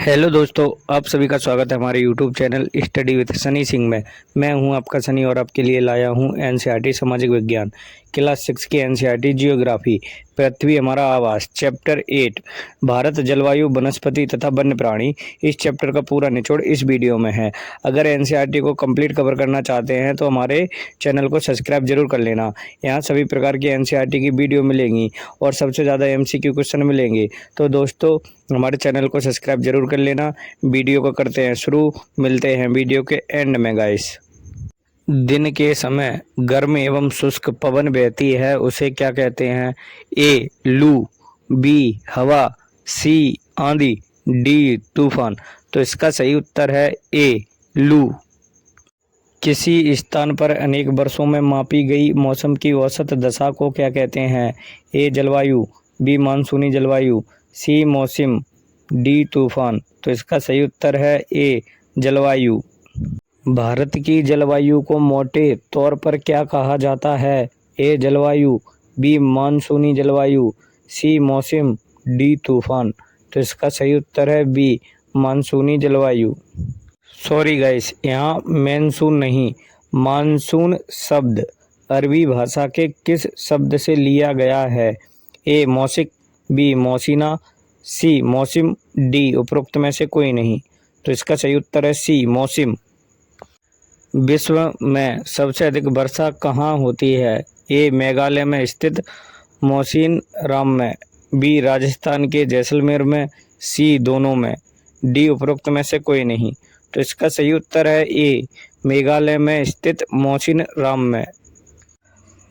Hello दोस्तों, आप सभी का स्वागत है हमारे YouTube channel study with Sunny Singh में। मैं हूं आपका सनी और आपके लिए लाया हूं एनसीईआरटी सामाजिक विज्ञान क्लास 6 की एनसीईआरटी जियोग्राफी पृथ्वी हमारा आवास चैप्टर 8 भारत जलवायु वनस्पति तथा वन्य प्राणी। इस चैप्टर का पूरा निचोड़ इस वीडियो में है। अगर एनसीईआरटी को कंप्लीट कवर करना चाहते हैं तो हमारे चैनल को सब्सक्राइब जरूर कर लेना। यहाँ सभी प्रकार की एनसीईआरटी की वीडियो मिलेंगी और सबसे ज़्यादा एमसीक्यू क्वेश्चन मिलेंगे। तो दोस्तों हमारे चैनल को सब्सक्राइब जरूर कर लेना। वीडियो को करते हैं शुरू, मिलते हैं वीडियो के एंड में गाइस। दिन के समय गर्म एवं शुष्क पवन बहती है, उसे क्या कहते हैं? ए लू, बी हवा, सी आंधी, डी तूफान। तो इसका सही उत्तर है ए लू। किसी स्थान पर अनेक वर्षों में मापी गई मौसम की औसत दशा को क्या कहते हैं? ए जलवायु, बी मानसूनी जलवायु, सी मौसम, डी तूफान। तो इसका सही उत्तर है ए जलवायु। भारत की जलवायु को मोटे तौर पर क्या कहा जाता है? ए जलवायु, बी मानसूनी जलवायु, सी मौसम, डी तूफान। तो इसका सही उत्तर है बी मानसूनी जलवायु। सॉरी गाइस, यहाँ मानसून नहीं, मानसून शब्द अरबी भाषा के किस शब्द से लिया गया है? ए मौसिक, बी मौसीना, सी मौसम, डी उपरोक्त में से कोई नहीं। तो इसका सही उत्तर है सी मौसम। विश्व में सबसे अधिक वर्षा कहाँ होती है? ए मेघालय में स्थित मौसिन राम में, बी राजस्थान के जैसलमेर में, सी दोनों में, डी उपरोक्त में से कोई नहीं। तो इसका सही उत्तर है ए मेघालय में स्थित मौसिन राम में।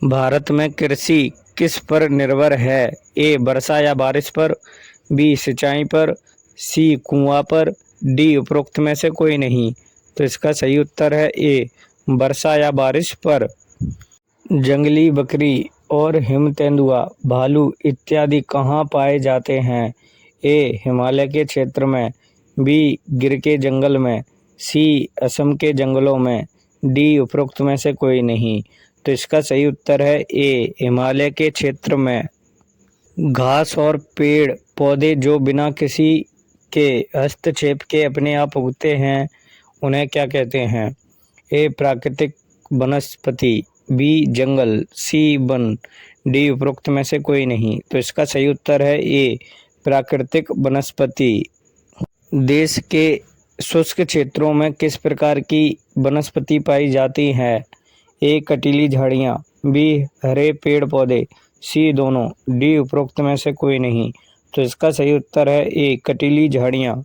भारत में कृषि किस पर निर्भर है? ए वर्षा या बारिश पर, बी सिंचाई पर, सी कुआं पर, डी उपरोक्त में से कोई नहीं। तो इसका सही उत्तर है ए वर्षा या बारिश पर। जंगली बकरी और हिम तेंदुआ, भालू इत्यादि कहाँ पाए जाते हैं? ए हिमालय के क्षेत्र में, बी गिर के जंगल में, सी असम के जंगलों में, डी उपरोक्त में से कोई नहीं। तो इसका सही उत्तर है ए हिमालय के क्षेत्र में। घास और पेड़ पौधे जो बिना किसी के हस्तक्षेप के अपने आप उगते हैं, उन्हें क्या कहते हैं? ए प्राकृतिक वनस्पति, बी जंगल, सी वन, डी उपरोक्त में से कोई नहीं। तो इसका सही उत्तर है ए प्राकृतिक वनस्पति। देश के शुष्क क्षेत्रों में किस प्रकार की वनस्पति पाई जाती है? ए कटीली झाड़ियाँ, बी हरे पेड़ पौधे, सी दोनों, डी उपरोक्त में से कोई नहीं। तो इसका सही उत्तर है ए कटीली झाड़ियाँ।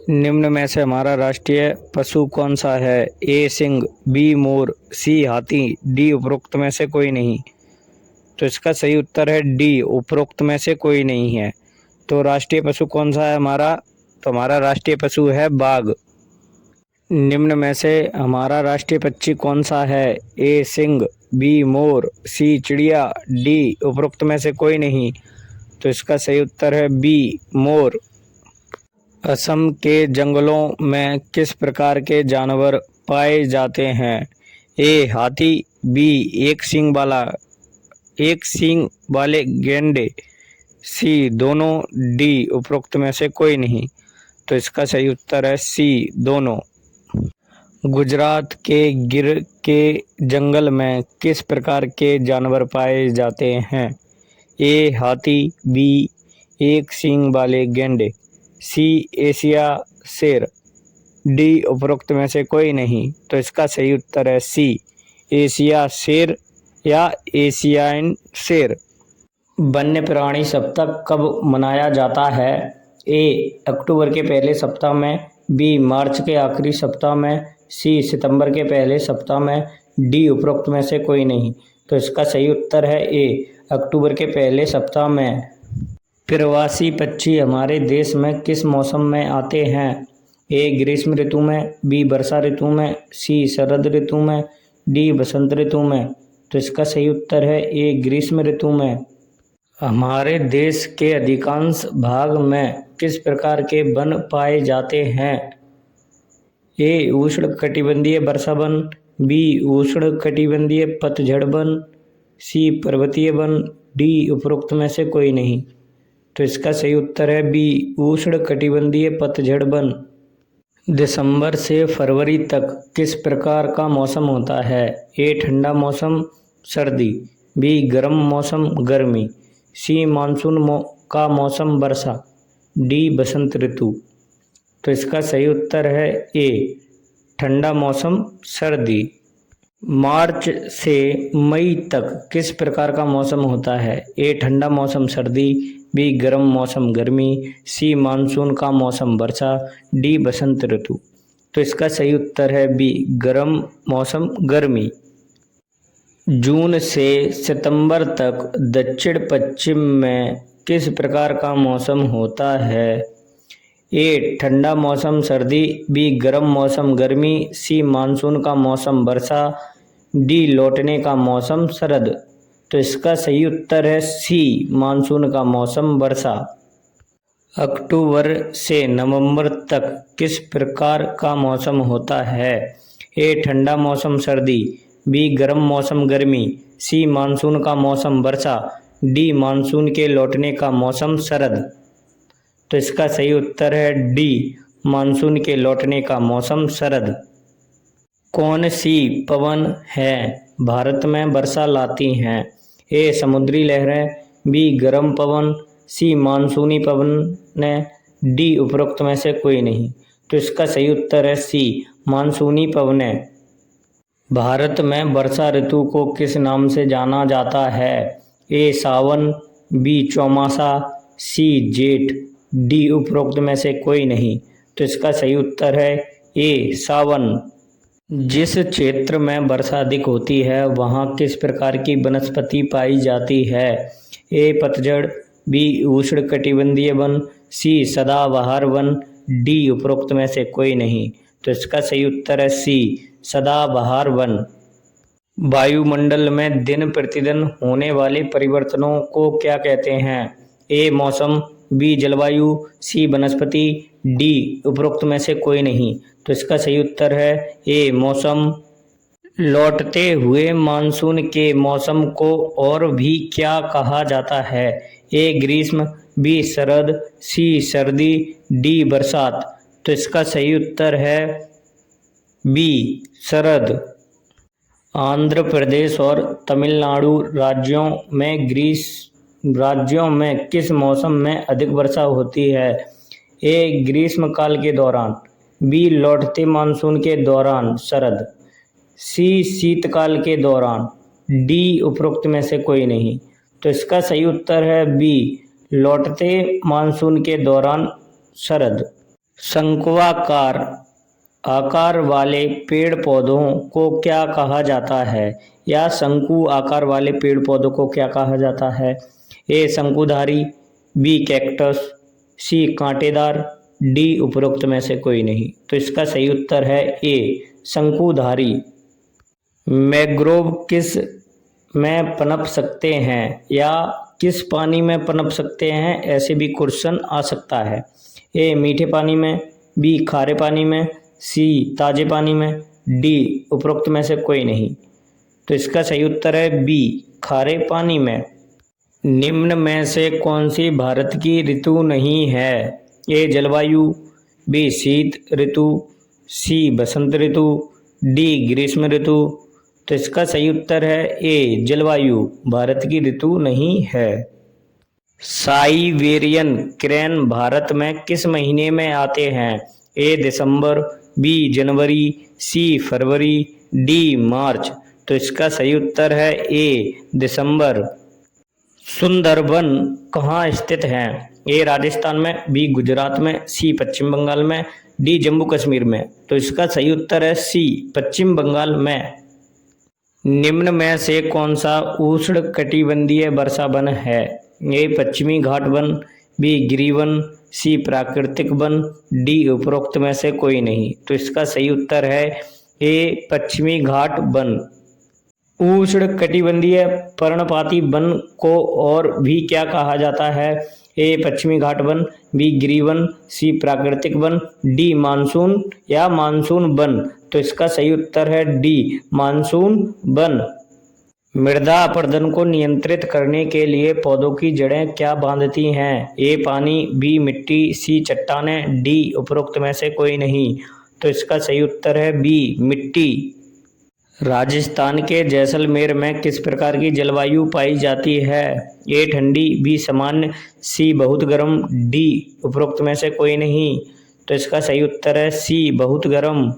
निम्न में से हमारा राष्ट्रीय पशु कौन सा है? ए सिंह, बी मोर, सी हाथी, डी उपरोक्त में से कोई नहीं। तो इसका सही उत्तर है डी उपरोक्त में से कोई नहीं है। तो राष्ट्रीय पशु कौन सा है हमारा? तो हमारा राष्ट्रीय पशु है बाघ। निम्न में से हमारा राष्ट्रीय पक्षी कौन सा है? ए सिंह, बी मोर, सी चिड़िया, डी उपरोक्त में से कोई नहीं। तो इसका सही उत्तर है बी मोर। असम के जंगलों में किस प्रकार के जानवर पाए जाते हैं? ए हाथी, बी एक सींग वाले गैंडे, सी दोनों, डी उपरोक्त में से कोई नहीं। तो इसका सही उत्तर है सी दोनों। गुजरात के गिर के जंगल में किस प्रकार के जानवर पाए जाते हैं? ए हाथी, बी एक सींग वाले गैंडे, सी एशिया शेर, डी उपरोक्त में से कोई नहीं। तो इसका सही उत्तर है सी एशिया शेर या एशियाइन शेर। वन्य प्राणी सप्ताह कब मनाया जाता है? ए अक्टूबर के पहले सप्ताह में, बी मार्च के आखिरी सप्ताह में, सी सितंबर के पहले सप्ताह में, डी उपरोक्त में से कोई नहीं। तो इसका सही उत्तर है ए अक्टूबर के पहले सप्ताह में। प्रवासी पक्षी हमारे देश में किस मौसम में आते हैं? ए ग्रीष्म ऋतु में, बी वर्षा ऋतु में, सी शरद ऋतु में, डी बसंत ऋतु में। तो इसका सही उत्तर है ए ग्रीष्म ऋतु में। हमारे देश के अधिकांश भाग में किस प्रकार के वन पाए जाते हैं? ए उष्णकटिबंधीय वर्षा वन, बी उष्णकटिबंधीय पतझड़ वन, सी पर्वतीय वन, डी उपरोक्त में से कोई नहीं। तो इसका सही उत्तर है बी उष्ण कटिबंधीय पतझड़ वन। दिसंबर से फरवरी तक किस प्रकार का मौसम होता है? ए ठंडा मौसम सर्दी, बी गर्म मौसम गर्मी, सी मानसून का मौसम वर्षा, डी बसंत ऋतु। तो इसका सही उत्तर है ए ठंडा मौसम सर्दी। मार्च से मई तक किस प्रकार का मौसम होता है? ए ठंडा मौसम सर्दी, बी गर्म मौसम गर्मी, सी मानसून का मौसम वर्षा, डी बसंत ऋतु। तो इसका सही उत्तर है बी गर्म मौसम गर्मी। जून से सितंबर तक दक्षिण पश्चिम में किस प्रकार का मौसम होता है? ए ठंडा मौसम सर्दी, बी गर्म मौसम गर्मी, सी मानसून का मौसम वर्षा, डी लौटने का मौसम शरद। तो इसका सही उत्तर है सी मानसून का मौसम वर्षा। अक्टूबर से नवंबर तक किस प्रकार का मौसम होता है? ए ठंडा मौसम सर्दी, बी गर्म मौसम गर्मी, सी मानसून का मौसम वर्षा, डी मानसून के लौटने का मौसम शरद। तो इसका सही उत्तर है डी मानसून के लौटने का मौसम शरद। कौन सी पवन है भारत में वर्षा लाती हैं? ए समुद्री लहरें, बी गर्म पवन, सी मानसूनी पवन, डी उपरोक्त में से कोई नहीं। तो इसका सही उत्तर है सी मानसूनी पवनें। भारत में वर्षा ऋतु को किस नाम से जाना जाता है? ए सावन, बी चौमासा, सी जेठ, डी उपरोक्त में से कोई नहीं। तो इसका सही उत्तर है ए सावन। जिस क्षेत्र में वर्षा अधिक होती है वहाँ किस प्रकार की वनस्पति पाई जाती है? ए पतझड़, बी उष्ण कटिबंधीय वन, सी सदाबहार वन, डी उपरोक्त में से कोई नहीं। तो इसका सही उत्तर है सी सदाबहार वन। वायुमंडल में दिन प्रतिदिन होने वाले परिवर्तनों को क्या कहते हैं? ए मौसम, बी जलवायु, सी वनस्पति, डी उपरोक्त में से कोई नहीं। तो इसका सही उत्तर है ए मौसम। लौटते हुए मानसून के मौसम को और भी क्या कहा जाता है? ए ग्रीष्म, बी शरद, सी सर्दी, डी बरसात। तो इसका सही उत्तर है बी शरद। आंध्र प्रदेश और तमिलनाडु राज्यों में किस मौसम में अधिक वर्षा होती है? ए ग्रीष्म काल के दौरान, बी लौटते मानसून के दौरान शरद, सी शीतकाल के दौरान, डी उपरोक्त में से कोई नहीं। तो इसका सही उत्तर है बी लौटते मानसून के दौरान शरद। शंक्वाकार आकार वाले पेड़ पौधों को क्या कहा जाता है? या शंकु आकार वाले पेड़ पौधों को क्या कहा जाता है? ए शंकुधारी, बी कैक्टस, सी कांटेदार, डी उपरोक्त में से कोई नहीं। तो इसका सही उत्तर है ए शंकुधारी। मैंग्रोव किस में पनप सकते हैं या किस पानी में पनप सकते हैं? ऐसे भी क्वेश्चन आ सकता है। ए मीठे पानी में, बी खारे पानी में, सी ताजे पानी में, डी उपरोक्त में से कोई नहीं। तो इसका सही उत्तर है बी खारे पानी में। निम्न में से कौन सी भारत की ऋतु नहीं है? ए जलवायु, बी शीत ऋतु, सी बसंत ऋतु, डी ग्रीष्म ऋतु। तो इसका सही उत्तर है ए जलवायु भारत की ऋतु नहीं है। साइबेरियन क्रेन भारत में किस महीने में आते हैं? ए दिसंबर, बी जनवरी, सी फरवरी, डी मार्च। तो इसका सही उत्तर है ए दिसंबर। सुंदरबन कहाँ स्थित है? ए राजस्थान में, बी गुजरात में, सी पश्चिम बंगाल में, डी जम्मू कश्मीर में। तो इसका सही उत्तर है सी पश्चिम बंगाल में। निम्न में से कौन सा उष्ण कटिबंधीय वर्षा वन है? ए पश्चिमी घाट वन, बी गिरिवन, सी प्राकृतिक वन, डी उपरोक्त में से कोई नहीं। तो इसका सही उत्तर है ए पश्चिमी घाट वन। उष्ण कटिबंधीय पर्णपाती वन को और भी क्या कहा जाता है? ए पश्चिमी घाट वन, बी गिरिवन, सी प्राकृतिक वन, डी मानसून या मानसून वन। तो इसका सही उत्तर है डी मानसून वन। मृदा अपरदन को नियंत्रित करने के लिए पौधों की जड़ें क्या बांधती हैं? ए पानी, बी मिट्टी, सी चट्टानें, डी उपरोक्त में से कोई नहीं। तो इसका सही उत्तर है बी मिट्टी। राजस्थान के जैसलमेर में किस प्रकार की जलवायु पाई जाती है? ए ठंडी, बी सामान्य, सी बहुत गर्म, डी उपरोक्त में से कोई नहीं। तो इसका सही उत्तर है सी बहुत गर्म।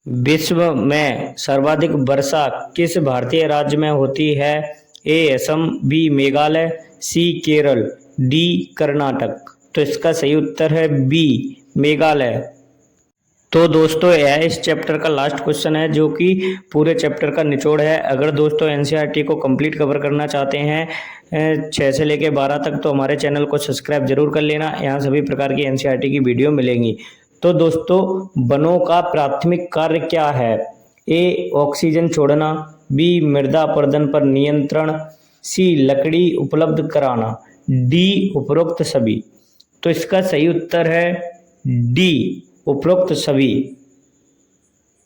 विश्व में सर्वाधिक वर्षा किस भारतीय राज्य में होती है? ए असम, बी मेघालय, सी केरल, डी कर्नाटक। तो इसका सही उत्तर है बी मेघालय। तो दोस्तों यह इस चैप्टर का लास्ट क्वेश्चन है जो कि पूरे चैप्टर का निचोड़ है। अगर दोस्तों एनसीईआरटी को कंप्लीट कवर करना चाहते हैं 6 से लेकर 12 तक तो हमारे चैनल को सब्सक्राइब जरूर कर लेना। यहाँ सभी प्रकार की एनसीईआरटी की वीडियो मिलेंगी। तो दोस्तों वनों का प्राथमिक कार्य क्या है? ए ऑक्सीजन छोड़ना, बी मृदा अपरदन पर नियंत्रण, सी लकड़ी उपलब्ध कराना, डी उपरोक्त सभी। तो इसका सही उत्तर है डी उपरोक्त सभी।